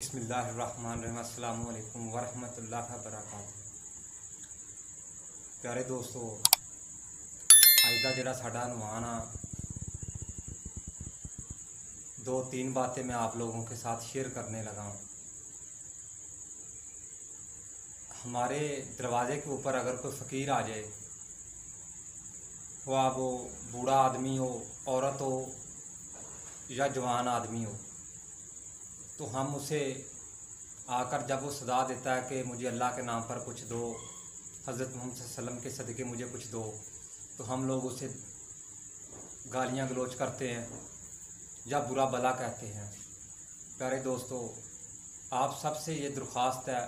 बिस्मिल्लाहिर्रहमानिर्रहीम। अस्सलामु अलैकुम वरहमतुल्लाहि वबरकातुहू। प्यारे दोस्तों, अज का जोड़ा साडा अनुमान आ, दो तीन बातें मैं आप लोगों के साथ शेयर करने लगा हूँ। हमारे दरवाज़े के ऊपर अगर कोई फ़कीर आ जाए, वो बूढ़ा आदमी हो, औरत हो या जवान आदमी हो, तो हम उसे आकर जब वो सदा देता है कि मुझे अल्लाह के नाम पर कुछ दो, हज़रत मोहम्मद सल्लल्लाहु अलैहि वसल्लम के सदक़े मुझे कुछ दो, तो हम लोग उसे गालियाँ गलौज करते हैं या बुरा भला कहते हैं। प्यारे दोस्तों, आप सबसे ये दरख्वास्त है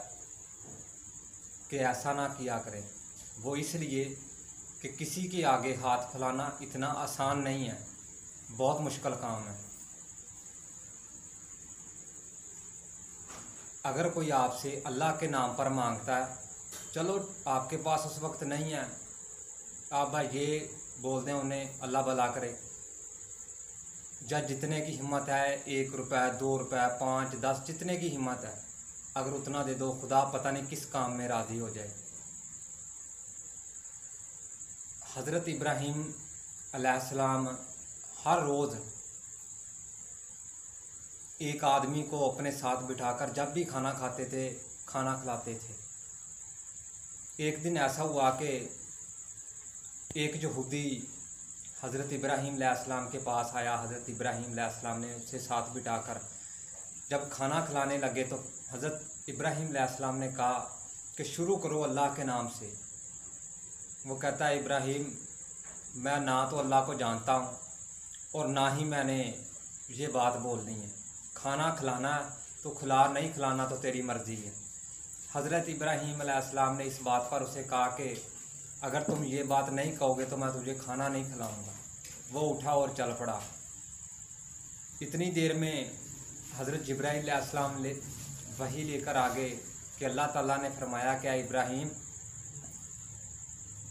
कि ऐसा ना किया करें। वो इसलिए कि किसी के आगे हाथ फैलाना इतना आसान नहीं है, बहुत मुश्किल काम है। अगर कोई आपसे अल्लाह के नाम पर मांगता है, चलो आपके पास उस वक्त नहीं है, आप भाई ये बोल दें उन्हें अल्लाह भला करे, या जितने की हिम्मत है, 1 रुपये 2 रुपये 5 10 जितने की हिम्मत है, अगर उतना दे दो, खुदा पता नहीं किस काम में राज़ी हो जाए। हज़रत इब्राहीम अलैहिस्सलाम हर रोज़ एक आदमी को अपने साथ बिठाकर जब भी खाना खाते थे, खाना खिलाते थे। एक दिन ऐसा हुआ कि एक यहूदी हज़रत इब्राहीम अलैहिस्सलाम के पास आया। हज़रत इब्राहीम अलैहिस्सलाम ने उससे साथ बिठाकर जब खाना खिलाने लगे तो हज़रत इब्राहीम अलैहिस्सलाम ने कहा कि शुरू करो अल्लाह के नाम से। वो कहता है, इब्राहीम, मैं ना तो अल्लाह को जानता हूँ और ना ही मैंने ये बात बोलनी है। खाना खिलाना तो खिला, नहीं खिलाना तो तेरी मर्ज़ी है। हज़रत इब्राहीम अलैहिस्सलाम ने इस बात पर उसे कहा कि अगर तुम ये बात नहीं कहोगे तो मैं तुझे खाना नहीं खिलाऊँगा। वो उठा और चल पड़ा। इतनी देर में हज़रत जिब्राईल अलैहिस्सलाम वही लेकर आ गए कि अल्लाह ताला ने फरमाया कि इब्राहीम,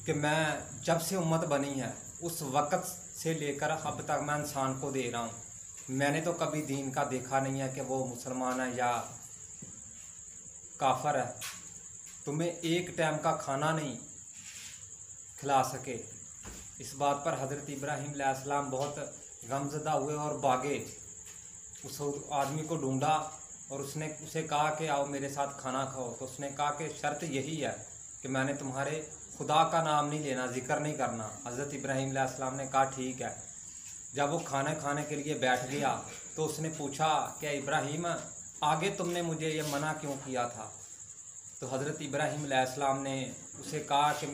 कि मैं जब से उम्मत बनी है उस वक़्त से लेकर अब तक मैं इंसान को दे रहा हूँ। मैंने तो कभी दीन का देखा नहीं है कि वो मुसलमान है या काफर है। तुम्हें एक टाइम का खाना नहीं खिला सके। इस बात पर हज़रत इब्राहीम अलैहिस्सलाम बहुत गमज़दा हुए और भागे। उस आदमी को ढूंढा और उसने उसे कहा कि आओ मेरे साथ खाना खाओ। तो उसने कहा कि शर्त यही है कि मैंने तुम्हारे खुदा का नाम नहीं लेना, जिक्र नहीं करना। हज़रत इब्राहीम अलैहिस्सलाम ने कहा ठीक है। जब वो खाना खाने के लिए बैठ गया तो उसने पूछा कि इब्राहीम, आगे तुमने मुझे ये मना क्यों किया था? तो हज़रत इब्राहीम अलैहिस्सलाम ने उसे कहा कि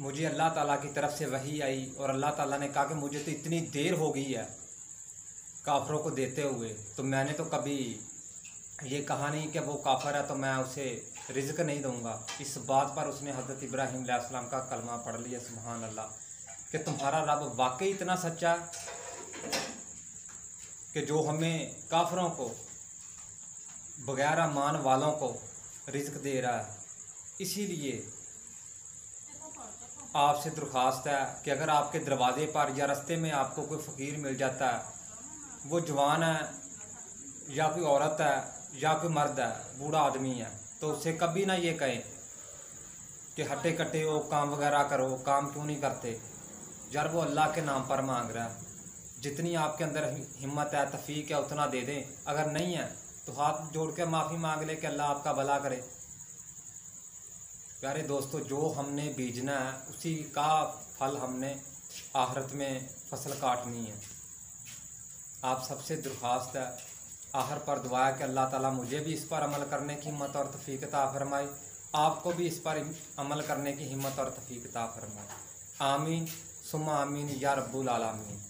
मुझे अल्लाह ताला की तरफ से वही आई और अल्लाह ताला ने कहा कि मुझे तो इतनी देर हो गई है काफरों को देते हुए, तो मैंने तो कभी ये कहा नहीं कि वो काफर है तो मैं उसे रिज़्क नहीं दूंगा। इस बात पर उसने हज़रत इब्राहीम अलैहिस्सलाम का कलमा पढ़ लिया, सुभान अल्लाह, कि तुम्हारा रब वाकई इतना सच्चा है कि जो हमें काफरों को, बगैर ईमान वालों को रिज़्क दे रहा है। इसीलिए आपसे दरख्वास्त है कि अगर आपके दरवाज़े पर या रास्ते में आपको कोई फ़कीर मिल जाता है, वो जवान है या कोई औरत है या कोई मर्द है, बूढ़ा आदमी है, तो उसे कभी ना ये कहें कि हट्टे कट्टे हो, काम वगैरह करो, काम क्यों नहीं करते। यार वो अल्लाह के नाम पर मांग रहा है। जितनी आपके अंदर हिम्मत है, तफीक है, उतना दे दें। अगर नहीं है तो हाथ जोड़ के माफ़ी मांग ले कि अल्लाह आपका भला करे। प्यारे दोस्तों, जो हमने बीजना है उसी का फल हमने आखिरत में फसल काटनी है। आप सबसे दरख्वास्त है, आखिर पर दुआ है कि अल्लाह ताला मुझे भी इस पर अमल करने की हिम्मत और तौफीक अता फरमाए, आपको भी इस पर अमल करने की हिम्मत और तौफीक अता फरमाए। आमीन सुम्मा आमीन या रब्बुल आलमीन।